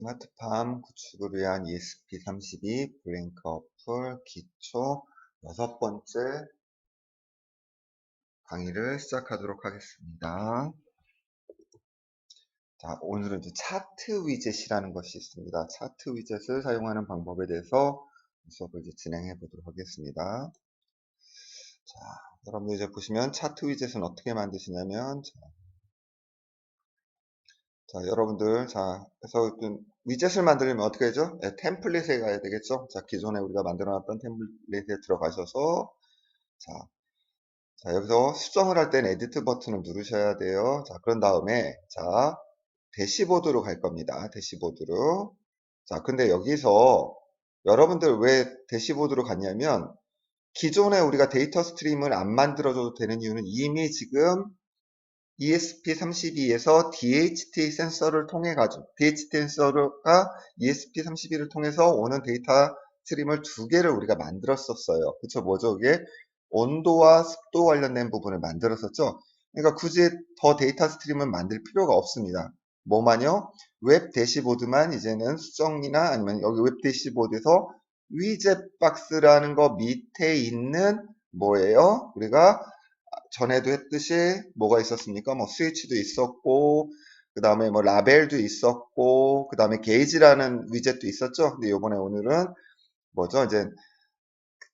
스마트팜 구축을 위한 ESP32 블랭크 어플 기초 6번째 강의를 시작하도록 하겠습니다. 자, 오늘은 이제 차트 위젯이라는 것이 있습니다. 차트 위젯을 사용하는 방법에 대해서 수업을 이제 진행해 보도록 하겠습니다. 자, 여러분들 이제 보시면 차트 위젯은 어떻게 만드시냐면, 자, 여러분들, 자, 그래서 위젯을 만들려면 어떻게 하죠? 네, 템플릿에 가야 되겠죠? 자, 기존에 우리가 만들어 놨던 템플릿에 들어가셔서, 자, 자, 여기서 수정을 할 때는 에디트 버튼을 누르셔야 돼요. 자, 그런 다음에, 자, 대시보드로 갈 겁니다. 대시보드로. 자, 근데 여기서 여러분들 왜 대시보드로 갔냐면, 기존에 우리가 데이터 스트림을 안 만들어줘도 되는 이유는 이미 지금 ESP32에서 DHT 센서를 통해 가지고 DHT 센서가 ESP32를 통해서 오는 데이터 스트림을 두 개를 우리가 만들었었어요. 그쵸? 뭐죠? 이게 온도와 습도 관련된 부분을 만들었었죠. 그러니까 굳이 더 데이터 스트림을 만들 필요가 없습니다. 뭐만요? 웹 대시보드만 이제는 수정이나 아니면 여기 웹 대시보드에서 위젯 박스라는 거 밑에 있는 뭐예요? 우리가 전에도 했듯이 뭐가 있었습니까? 뭐 스위치도 있었고, 그 다음에 뭐 라벨도 있었고, 그 다음에 게이지라는 위젯도 있었죠. 근데 요번에 오늘은 뭐죠? 이제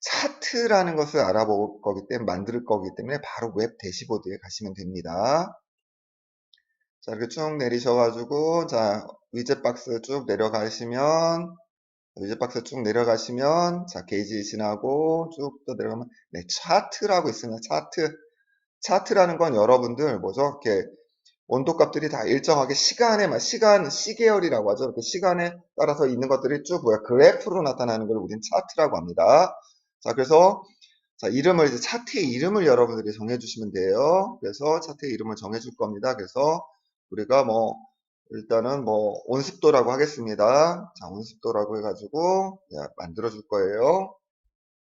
차트라는 것을 알아볼 거기 때문에, 만들 거기 때문에 바로 웹 대시보드에 가시면 됩니다. 자, 이렇게 쭉 내리셔가지고, 자, 위젯 박스 쭉 내려가시면, 위젯 박스 쭉 내려가시면, 자, 게이지 지나고 쭉 또 내려가면, 네, 차트라고 있습니다. 차트. 차트라는 건 여러분들 뭐죠? 이렇게 온도 값들이 다 일정하게 시계열이라고 하죠. 이렇게 시간에 따라서 있는 것들이 쭉 뭐야 그래프로 나타나는 걸 우리는 차트라고 합니다. 자, 그래서 자, 이름을 이제 차트의 이름을 여러분들이 정해주시면 돼요. 그래서 차트의 이름을 정해줄 겁니다. 그래서 우리가 뭐 일단은 뭐 온습도라고 하겠습니다. 자, 온습도라고 해가지고 만들어 줄 거예요.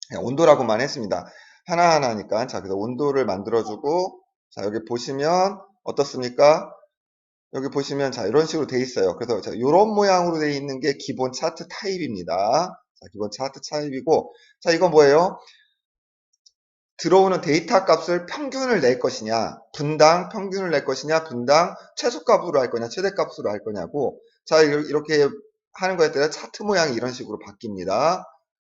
그냥 온도라고만 했습니다. 하나하나니까. 자, 그래서 온도를 만들어주고, 자, 여기 보시면 어떻습니까? 여기 보시면, 자, 이런 식으로 돼 있어요. 그래서, 자, 이런 모양으로 돼 있는 게 기본 차트 타입입니다. 자, 기본 차트 타입이고, 자, 이건 뭐예요? 들어오는 데이터 값을 평균을 낼 것이냐, 분당 평균을 낼 것이냐, 분당 최소값으로 할 거냐, 최대값으로 할 거냐고, 자, 이렇게 하는 거에 따라 차트 모양이 이런 식으로 바뀝니다. 자,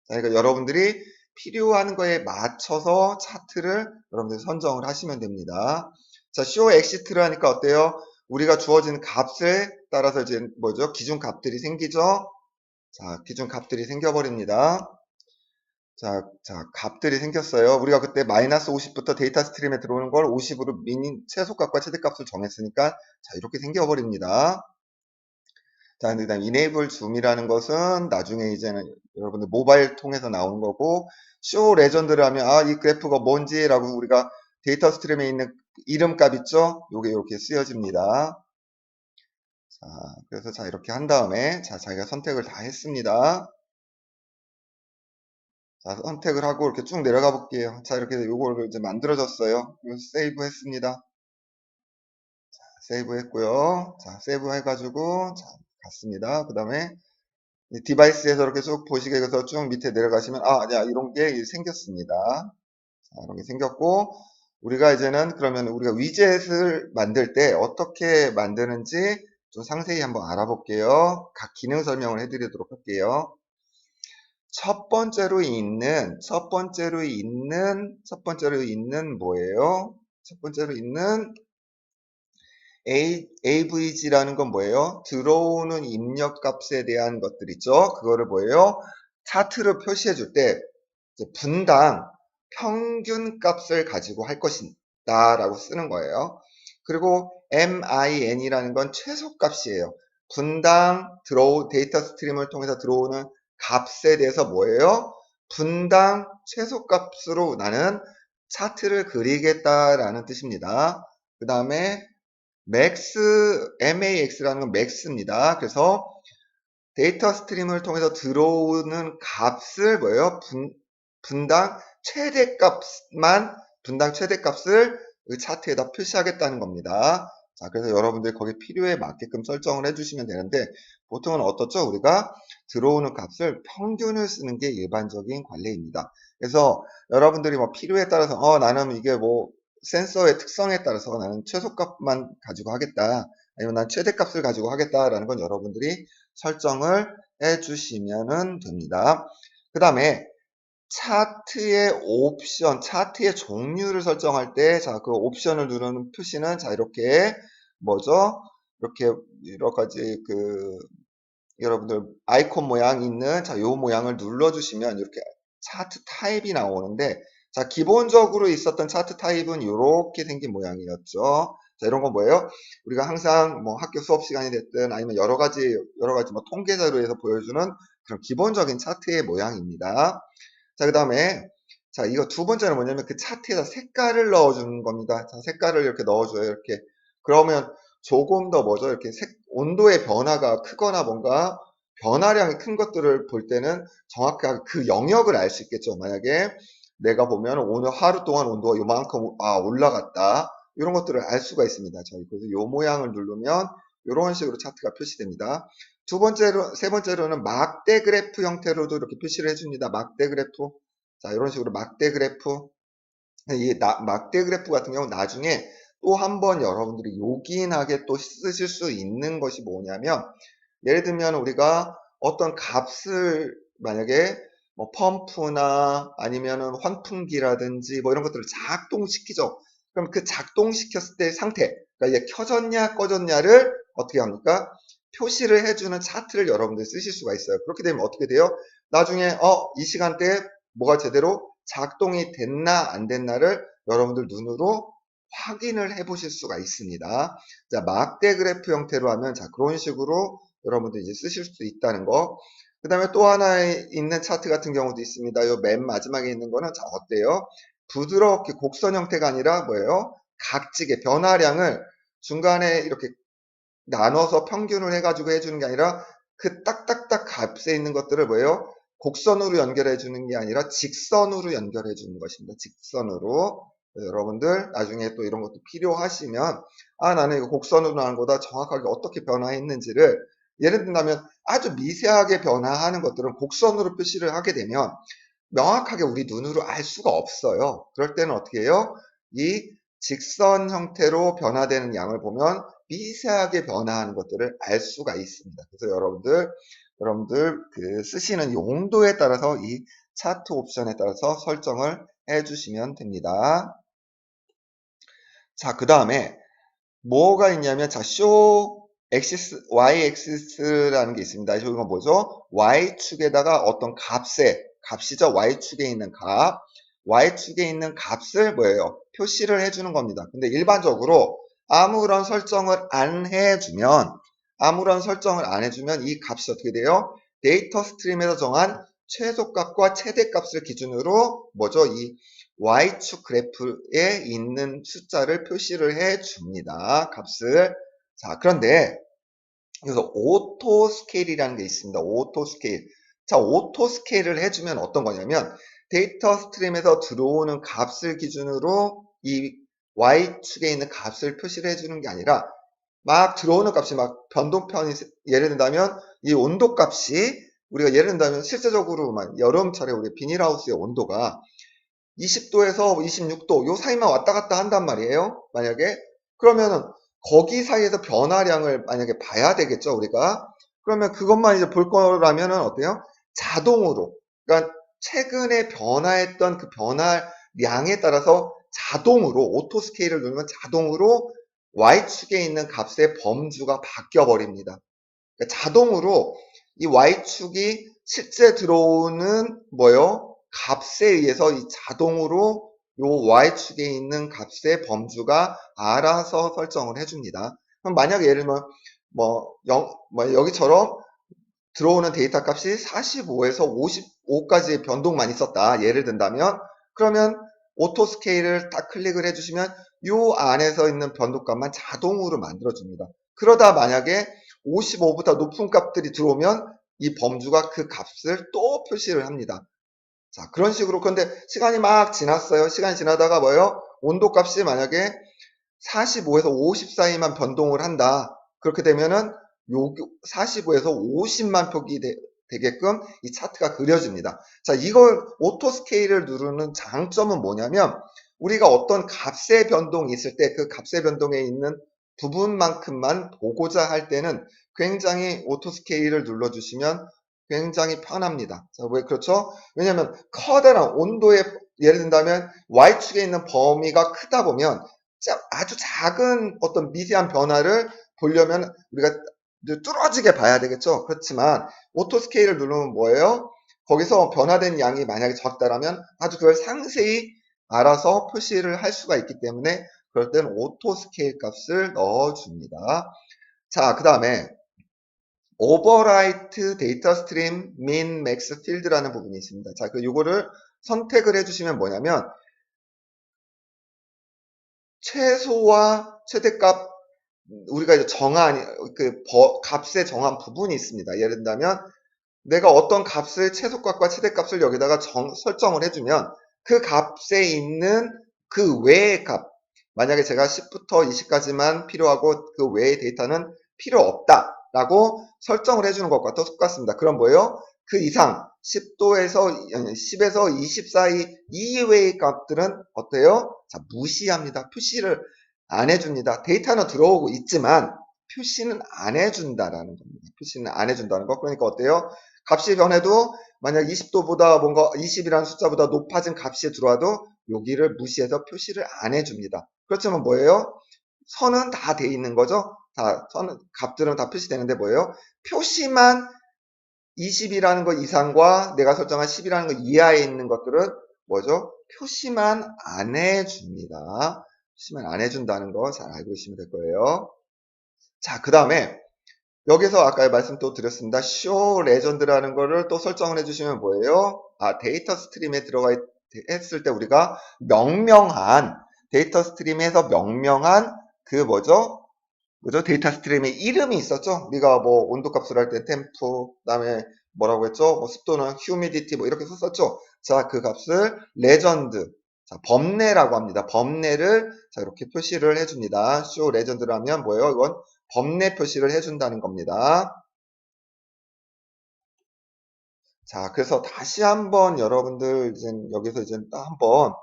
그러니까 여러분들이 필요한 거에 맞춰서 차트를 여러분들이 선정을 하시면 됩니다. 자, show exit를 하니까 어때요? 우리가 주어진 값에 따라서 이제 뭐죠? 기준 값들이 생기죠? 자, 기준 값들이 생겨버립니다. 자, 값들이 생겼어요. 우리가 그때 마이너스 50부터 데이터 스트림에 들어오는 걸 50으로 최소값과 최대값을 정했으니까, 자, 이렇게 생겨버립니다. 자, 그 다음 enable zoom이라는 것은 나중에 이제는 여러분들 모바일 통해서 나오는 거고, show legend를 하면, 아, 이 그래프가 뭔지라고 우리가 데이터 스트림에 있는 이름값 있죠? 요게 이렇게 쓰여집니다. 자, 그래서 자, 이렇게 한 다음에, 자, 자기가 선택을 다 했습니다. 자, 선택을 하고 이렇게 쭉 내려가 볼게요. 자, 이렇게 요거를 이제 만들어졌어요. 세이브 했습니다. 자, 세이브 했고요. 자, 세이브 해가지고, 자, 갔습니다. 그 다음에 디바이스에서 이렇게 쭉 보시게 해서 쭉 밑에 내려가시면, 아, 야, 이런 게 생겼습니다. 자, 이런 게 생겼고, 우리가 이제는 그러면 우리가 위젯을 만들 때 어떻게 만드는지 좀 상세히 한번 알아볼게요. 각 기능 설명을 해드리도록 할게요. 첫 번째로 있는 뭐예요? 첫 번째로 있는 AVG라는 건 뭐예요? 들어오는 입력 값에 대한 것들 있죠? 그거를 뭐예요? 차트로 표시해 줄 때 분당 평균 값을 가지고 할 것이다 라고 쓰는 거예요. 그리고 MIN이라는 건 최소 값이에요. 분당 데이터 스트림을 통해서 들어오는 값에 대해서 뭐예요? 분당 최소 값으로 나는 차트를 그리겠다라는 뜻입니다. 그 다음에 MAX라는 건 max입니다. 그래서 데이터 스트림을 통해서 들어오는 값을 뭐예요? 분당 최대값을 이 차트에다 표시하겠다는 겁니다. 자, 그래서 여러분들이 거기 필요에 맞게끔 설정을 해주시면 되는데, 보통은 어떻죠? 우리가 들어오는 값을 평균을 쓰는 게 일반적인 관례입니다. 그래서 여러분들이 뭐 필요에 따라서, 나는 이게 뭐 센서의 특성에 따라서 나는 최소값만 가지고 하겠다. 아니면 난 최대값을 가지고 하겠다라는 건 여러분들이 설정을 해주시면 됩니다. 그 다음에 차트의 옵션, 차트의 종류를 설정할 때, 자, 그 옵션을 누르는 표시는, 자, 이렇게, 뭐죠? 이렇게, 여러 가지, 여러분들 아이콘 모양 있는, 자, 요 모양을 눌러주시면 이렇게 차트 타입이 나오는데, 자, 기본적으로 있었던 차트 타입은 이렇게 생긴 모양이었죠. 자, 이런 건 뭐예요? 우리가 항상 뭐 학교 수업 시간이 됐든 아니면 여러 가지 뭐 통계 자료에서 보여주는 그런 기본적인 차트의 모양입니다. 자, 그 다음에, 자, 이거 두 번째는 뭐냐면 그 차트에다 색깔을 넣어주는 겁니다. 자, 색깔을 이렇게 넣어줘요. 이렇게. 그러면 조금 더 뭐죠? 이렇게 온도의 변화가 크거나 뭔가 변화량이 큰 것들을 볼 때는 정확하게 그 영역을 알 수 있겠죠. 만약에 내가 보면 오늘 하루 동안 온도가 요만큼 올라갔다. 이런 것들을 알 수가 있습니다. 저희 그래서 요 모양을 누르면 이런 식으로 차트가 표시됩니다. 세 번째로는 막대 그래프 형태로도 이렇게 표시를 해줍니다. 막대 그래프. 자, 이런 식으로 막대 그래프. 이 막대 그래프 같은 경우는 나중에 또 한번 여러분들이 요긴하게 또 쓰실 수 있는 것이 뭐냐면, 예를 들면 우리가 어떤 값을 만약에 뭐 펌프나 아니면은 환풍기라든지 뭐 이런 것들을 작동시키죠. 그럼 그 작동시켰을 때 상태, 그러니까 이게 켜졌냐 꺼졌냐를 어떻게 합니까? 표시를 해주는 차트를 여러분들이 쓰실 수가 있어요. 그렇게 되면 어떻게 돼요? 나중에 이 시간대에 뭐가 제대로 작동이 됐나 안 됐나를 여러분들 눈으로 확인을 해 보실 수가 있습니다. 자, 막대 그래프 형태로 하면, 자, 그런 식으로 여러분들 이제 쓰실 수 있다는 거. 그 다음에 또 하나 있는 차트 같은 경우도 있습니다. 요 맨 마지막에 있는 거는, 자, 어때요? 부드럽게 곡선 형태가 아니라 뭐예요? 각지게 변화량을 중간에 이렇게 나눠서 평균을 해가지고 해주는 게 아니라 그 딱딱딱 값에 있는 것들을 뭐예요? 곡선으로 연결해 주는 게 아니라 직선으로 연결해 주는 것입니다. 직선으로. 여러분들 나중에 또 이런 것도 필요하시면, 나는 이거 곡선으로 나는 거다 정확하게 어떻게 변화했는지를, 예를 든다면 아주 미세하게 변화하는 것들은 곡선으로 표시를 하게 되면 명확하게 우리 눈으로 알 수가 없어요. 그럴 때는 어떻게 해요? 이 직선 형태로 변화되는 양을 보면 미세하게 변화하는 것들을 알 수가 있습니다. 그래서 여러분들 쓰시는 용도에 따라서 이 차트 옵션에 따라서 설정을 해주시면 됩니다. 자, 그 다음에 뭐가 있냐면, 자, show axis, y axis라는 게 있습니다. 이건 뭐죠? y축에다가 어떤 값이죠. y축에 있는 값. y축에 있는 값을 뭐예요? 표시를 해주는 겁니다. 근데 일반적으로 아무런 설정을 안 해주면 이 값이 어떻게 돼요? 데이터 스트림에서 정한 최소값과 최대값을 기준으로 뭐죠? 이 Y축 그래프에 있는 숫자를 표시를 해 줍니다. 값을. 자, 그런데 그래서 오토 스케일이라는 게 있습니다. 오토 스케일. 자, 오토 스케일을 해주면 어떤 거냐면, 데이터 스트림에서 들어오는 값을 기준으로 이 Y축에 있는 값을 표시를 해주는 게 아니라, 막 들어오는 값이 막 변동편이, 예를 든다면 이 온도 값이, 우리가 예를 든다면 실제적으로 여름철에 우리 비닐하우스의 온도가 20도에서 26도 요 사이만 왔다 갔다 한단 말이에요. 만약에 그러면은 거기 사이에서 변화량을 만약에 봐야 되겠죠, 우리가. 그러면 그것만 이제 볼 거라면은 어때요? 자동으로, 그러니까 최근에 변화했던 그 변화량에 따라서 자동으로 오토 스케일을 누르면 자동으로 Y축에 있는 값의 범주가 바뀌어 버립니다. 그러니까 자동으로 이 Y축이 실제 들어오는 뭐요? 값에 의해서 이 자동으로 요 Y축에 있는 값의 범주가 알아서 설정을 해줍니다. 그럼 만약에 예를 들면 여기처럼 들어오는 데이터 값이 45에서 55까지의 변동만 있었다. 예를 든다면, 그러면 오토 스케일을 딱 클릭을 해주시면 요 안에서 있는 변동값만 자동으로 만들어줍니다. 그러다 만약에 55보다 높은 값들이 들어오면 이 범주가 그 값을 또 표시를 합니다. 자, 그런 식으로. 그런데 시간이 막 지났어요. 시간이 지나다가 뭐예요? 온도 값이 만약에 45에서 50 사이만 변동을 한다. 그렇게 되면은 요 45에서 50만 표기 되게끔 이 차트가 그려집니다. 자, 이걸 오토 스케일을 누르는 장점은 뭐냐면 우리가 어떤 값의 변동이 있을 때 그 값의 변동에 있는 부분만큼만 보고자 할 때는 굉장히 오토 스케일을 눌러주시면 굉장히 편합니다. 자, 왜 그렇죠? 왜냐하면 커다란 온도의 예를 든다면 Y축에 있는 범위가 크다 보면 아주 작은 어떤 미세한 변화를 보려면 우리가 뚫어지게 봐야 되겠죠. 그렇지만 오토 스케일을 누르면 뭐예요? 거기서 변화된 양이 만약에 적다라면 아주 그걸 상세히 알아서 표시를 할 수가 있기 때문에 그럴 때는 오토 스케일 값을 넣어줍니다. 자, 그 다음에 오버라이트 데이터 스트림 민 맥스 필드라는 부분이 있습니다. 자, 요거를 선택을 해주시면 뭐냐면 최소와 최대값 우리가 이제 정한 값에 정한 부분이 있습니다. 예를 들면 내가 어떤 값을 최소값과 최대값을 여기다가 설정을 해주면 그 값에 있는 그 외의 값 만약에 제가 10부터 20까지만 필요하고 그 외의 데이터는 필요 없다라고 설정을 해주는 것과 똑같습니다. 그럼 뭐예요? 그 이상 10에서 20 사이 이외의 값들은 어때요? 자, 무시합니다. 표시를 안 해줍니다. 데이터는 들어오고 있지만 표시는 안 해준다라는 겁니다. 표시는 안 해준다는 거. 그러니까 어때요? 값이 변해도 만약 20도보다 뭔가 20이라는 숫자보다 높아진 값이 들어와도 여기를 무시해서 표시를 안 해줍니다. 그렇지만 뭐예요? 선은 다 돼 있는 거죠? 값들은 다 표시되는데 뭐예요? 표시만 20이라는 거 이상과 내가 설정한 10이라는 거 이하에 있는 것들은 뭐죠? 표시만 안 해줍니다. 표시만 안 해준다는 거 잘 알고 계시면 될 거예요. 자, 그 다음에 여기서 아까 말씀 또 드렸습니다. show legend라는 거를 또 설정을 해주시면 뭐예요? 데이터 스트림에 들어가 했을 때 우리가 명명한 데이터 스트림에서 명명한 그 뭐죠? 데이터 스트림의 이름이 있었죠? 우리가 뭐 온도 값을 할 때 템프, 그다음에 뭐라고 했죠? 뭐 습도는 휴미디티 뭐 이렇게 썼었죠? 자, 그 값을 레전드, 자, 범례라고 합니다. 범례를 자 이렇게 표시를 해줍니다. show legend라면 뭐예요? 이건 범례 표시를 해준다는 겁니다. 자, 그래서 다시 한번 여러분들 이제 여기서 이제 한번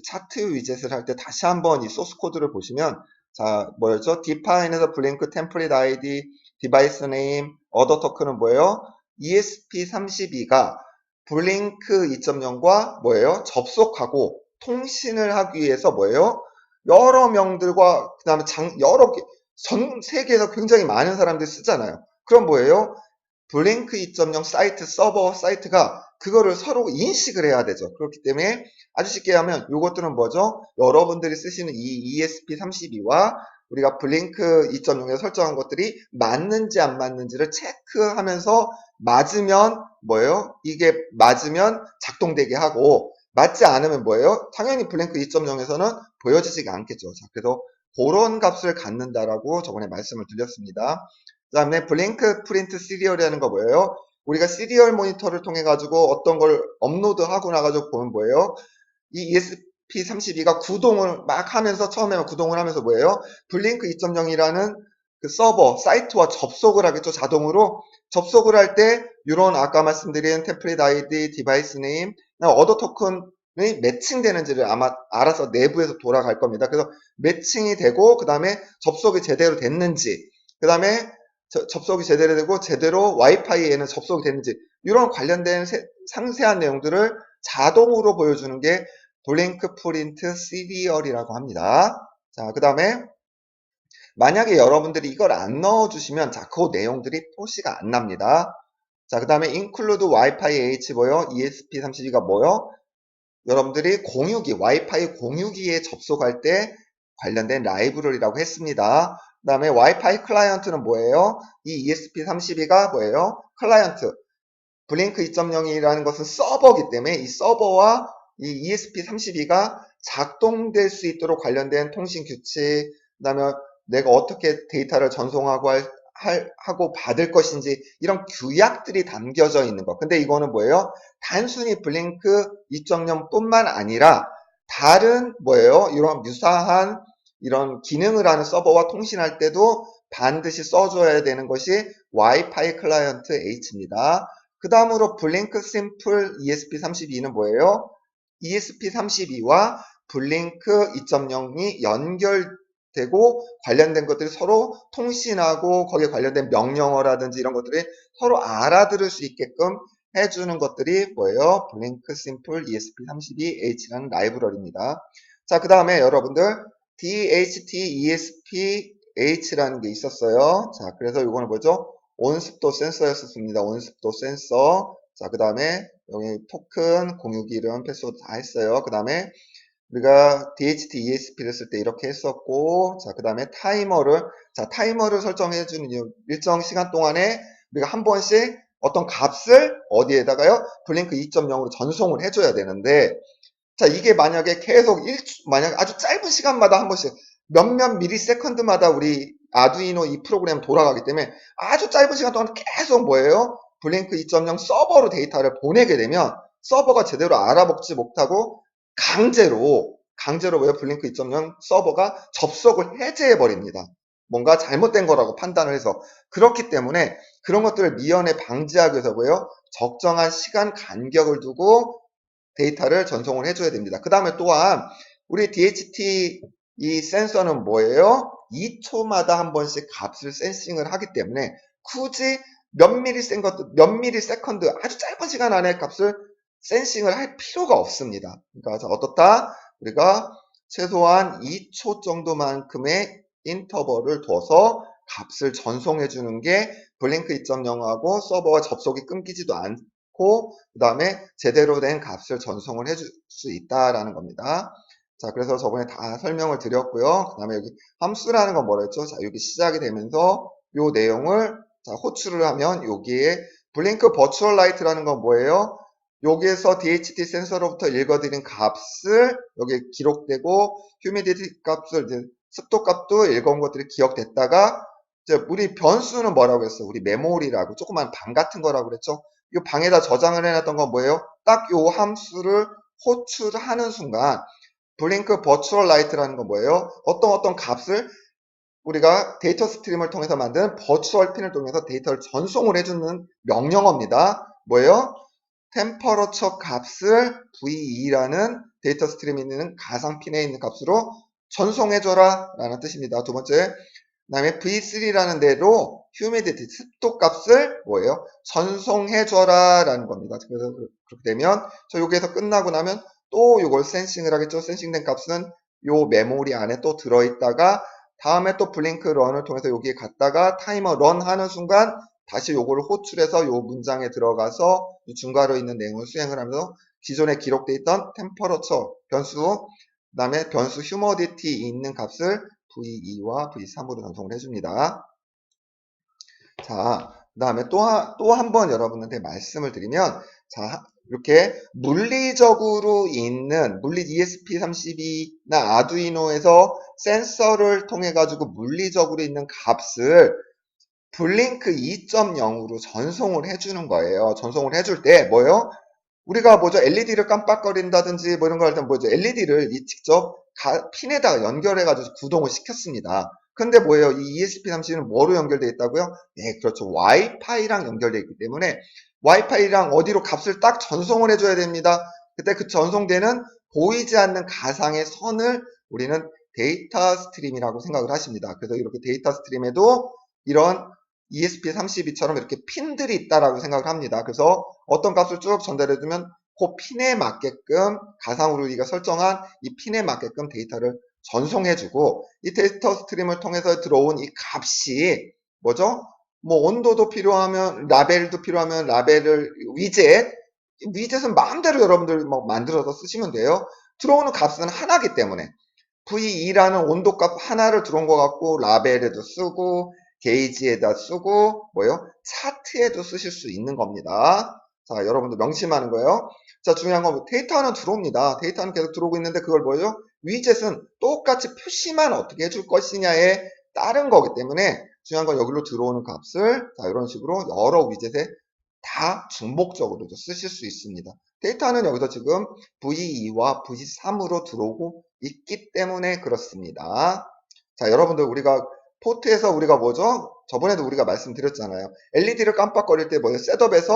차트 위젯을 할 때 다시 한번 이 소스 코드를 보시면 자, 뭐였죠? define에서 블링크 템플릿 ID, 디바이스 네임, 어더 토큰은 뭐예요? ESP32가 블링크 2.0과 뭐예요? 접속하고 통신을 하기 위해서 뭐예요? 여러 명들과 그 다음에 여러 개, 전 세계에서 굉장히 많은 사람들이 쓰잖아요. 그럼 뭐예요? 블링크 2.0 사이트 서버 사이트가 그거를 서로 인식을 해야 되죠. 그렇기 때문에 아주 쉽게 하면 이것들은 뭐죠? 여러분들이 쓰시는 이 ESP32와 우리가 블링크 2.0에 설정한 것들이 맞는지 안 맞는지를 체크하면서 맞으면 뭐예요? 이게 맞으면 작동되게 하고 맞지 않으면 뭐예요? 당연히 블링크 2.0에서는 보여지지가 않겠죠. 자, 그래서 그런 값을 갖는다라고 저번에 말씀을 드렸습니다. 그 다음에 블링크 프린트 시리얼이라는 거 뭐예요? 우리가 시리얼 모니터를 통해 가지고 어떤 걸 업로드하고 나가지고 보면 뭐예요? 이 ESP32가 구동을 막 하면서 처음에 구동을 하면서 뭐예요? 블링크 2.0이라는 그 서버 사이트와 접속을 하겠죠. 자동으로 접속을 할 때 이런 아까 말씀드린 템플릿 아이디, 디바이스 네임, 어더 토큰이 매칭되는지를 아마 알아서 내부에서 돌아갈 겁니다. 그래서 매칭이 되고 그 다음에 접속이 제대로 됐는지 그 다음에 접속이 제대로 되고 제대로 와이파이에는 접속이 됐는지 이런 관련된 상세한 내용들을 자동으로 보여주는 게 블링크 프린트 시리얼이라고 합니다. 자, 그 다음에 만약에 여러분들이 이걸 안 넣어주시면 자, 그 내용들이 표시가 안 납니다. 자, 그 다음에 include Wi-Fi H 뭐요? ESP32가 뭐요? 여러분들이 와이파이 공유기에 접속할 때 관련된 라이브러리라고 했습니다. 그 다음에 와이파이 클라이언트는 뭐예요? 이 ESP32가 뭐예요? 클라이언트. 블링크 2.0이라는 것은 서버이기 때문에 이 서버와 이 ESP32가 작동될 수 있도록 관련된 통신 규칙, 그 다음에 내가 어떻게 데이터를 전송하고 하고 받을 것인지 이런 규약들이 담겨져 있는 것. 근데 이거는 뭐예요? 단순히 블링크 2.0 뿐만 아니라 다른 뭐예요? 이런 유사한 이런 기능을 하는 서버와 통신할 때도 반드시 써줘야 되는 것이 와이파이 클라이언트 H입니다. 그 다음으로 블링크 심플 ESP32는 뭐예요? ESP32와 블링크 2.0이 연결되고 관련된 것들이 서로 통신하고 거기에 관련된 명령어라든지 이런 것들이 서로 알아들을 수 있게끔 해주는 것들이 뭐예요? 블링크 심플 ESP32H라는 라이브러리입니다. 자, 그 다음에 여러분들 DHT-ESP-H라는 게 있었어요. 자, 그래서 이거는 뭐죠? 온습도 센서였습니다. 온습도 센서. 자, 그 다음에 여기 토큰, 공유기 이름, 패스워드 다 했어요. 그 다음에 우리가 DHT-ESP를 쓸 때 이렇게 했었고, 자, 그 다음에 타이머를 설정해주는 일정 시간 동안에 우리가 한 번씩 어떤 값을 어디에다가요? 블링크 2.0으로 전송을 해줘야 되는데, 자, 이게 만약에 계속 만약 아주 짧은 시간마다 한 번씩 몇몇 미리세컨드마다 우리 아두이노 이 프로그램 돌아가기 때문에 아주 짧은 시간 동안 계속 뭐예요? 블링크 2.0 서버로 데이터를 보내게 되면 서버가 제대로 알아먹지 못하고 강제로 뭐예요? 블링크 2.0 서버가 접속을 해제해 버립니다. 뭔가 잘못된 거라고 판단을 해서. 그렇기 때문에 그런 것들을 미연에 방지하기 위해서 뭐예요? 적정한 시간 간격을 두고 데이터를 전송을 해줘야 됩니다. 그 다음에 또한 우리 DHT 이 센서는 뭐예요? 2초마다 한 번씩 값을 센싱을 하기 때문에 굳이 몇 미리세컨드 아주 짧은 시간 안에 값을 센싱을 할 필요가 없습니다. 그러니까 어떻다? 우리가 최소한 2초 정도만큼의 인터벌을 둬서 값을 전송해 주는 게 블링크 2.0하고 서버와 접속이 끊기지도 않고 그 다음에 제대로 된 값을 전송을 해줄 수 있다라는 겁니다. 자, 그래서 저번에 다 설명을 드렸고요. 그 다음에 여기 함수라는 건 뭐라 했죠? 자, 여기 시작이 되면서 요 내용을 자, 호출을 하면 여기에 블링크 버추얼 라이트라는 건 뭐예요? 여기에서 DHT 센서로부터 읽어드린 값을 여기에 기록되고 휴미디티 값을 이제 습도 값도 읽어온 것들이 기억됐다가 이제 우리 변수는 뭐라고 했어? 우리 메모리라고 조그만 방 같은 거라고 그랬죠? 이 방에다 저장을 해놨던 건 뭐예요? 딱 요 함수를 호출하는 순간 블링크 버추얼 라이트라는 건 뭐예요? 어떤 값을 우리가 데이터 스트림을 통해서 만든 버추얼 핀을 통해서 데이터를 전송을 해주는 명령어입니다. 뭐예요? 템퍼러처 값을 V2라는 데이터 스트림에 있는 가상 핀에 있는 값으로 전송해줘라 라는 뜻입니다. 두 번째, 그 다음에 V3라는 대로 휴미디티 습도 값을 뭐예요? 전송해줘라 라는 겁니다. 그래서 그렇게 되면 저 여기에서 끝나고 나면 또 이걸 센싱을 하겠죠. 센싱된 값은 요 메모리 안에 또 들어있다가 다음에 또 블링크 런을 통해서 여기에 갔다가 타이머 런 하는 순간 다시 요거를 호출해서 요 문장에 들어가서 중괄호 있는 내용을 수행을 하면서 기존에 기록되어 있던 템퍼러처 변수 그 다음에 변수 휴머디티 있는 값을 V2와 V3으로 전송을 해줍니다. 자, 그 다음에 또 한 번 여러분한테 말씀을 드리면 자, 이렇게 물리적으로 있는 ESP32나 아두이노에서 센서를 통해 가지고 물리적으로 있는 값을 블링크 2.0으로 전송을 해주는 거예요. 전송을 해줄 때 뭐예요? 우리가 뭐죠? LED를 깜빡거린다든지 뭐 이런 거 할 때 뭐죠? LED를 직접 핀에다가 연결해가지고 구동을 시켰습니다. 근데 뭐예요? 이 ESP32는 뭐로 연결되어 있다고요? 네, 그렇죠. 와이파이랑 연결되어 있기 때문에 와이파이랑 어디로 값을 딱 전송을 해줘야 됩니다. 그때 그 전송되는 보이지 않는 가상의 선을 우리는 데이터 스트림이라고 생각을 하십니다. 그래서 이렇게 데이터 스트림에도 이런 ESP32처럼 이렇게 핀들이 있다라고 생각을 합니다. 그래서 어떤 값을 쭉 전달해주면 그 핀에 맞게끔 가상으로 우리가 설정한 이 핀에 맞게끔 데이터를 전송해주고 이 데이터 스트림을 통해서 들어온 이 값이 뭐죠? 뭐 온도도 필요하면 라벨도 필요하면 라벨을 위젯은 마음대로 여러분들 뭐 만들어서 쓰시면 돼요. 들어오는 값은 하나기 때문에 V2라는 온도값 하나를 들어온 것 같고 라벨에도 쓰고 게이지에다 쓰고 뭐요? 차트에도 쓰실 수 있는 겁니다. 자, 여러분들 명심하는 거예요. 자, 중요한 건 데이터는 들어옵니다. 데이터는 계속 들어오고 있는데 그걸 뭐예요? 위젯은 똑같이 표시만 어떻게 해줄 것이냐에 따른 거기 때문에 중요한 건 여기로 들어오는 값을 자, 이런 식으로 여러 위젯에 다 중복적으로 쓰실 수 있습니다. 데이터는 여기서 지금 V2와 V3으로 들어오고 있기 때문에 그렇습니다. 자, 여러분들 우리가 포트에서 우리가 뭐죠? 저번에도 우리가 말씀드렸잖아요. LED를 깜빡거릴 때 뭐예요? 셋업에서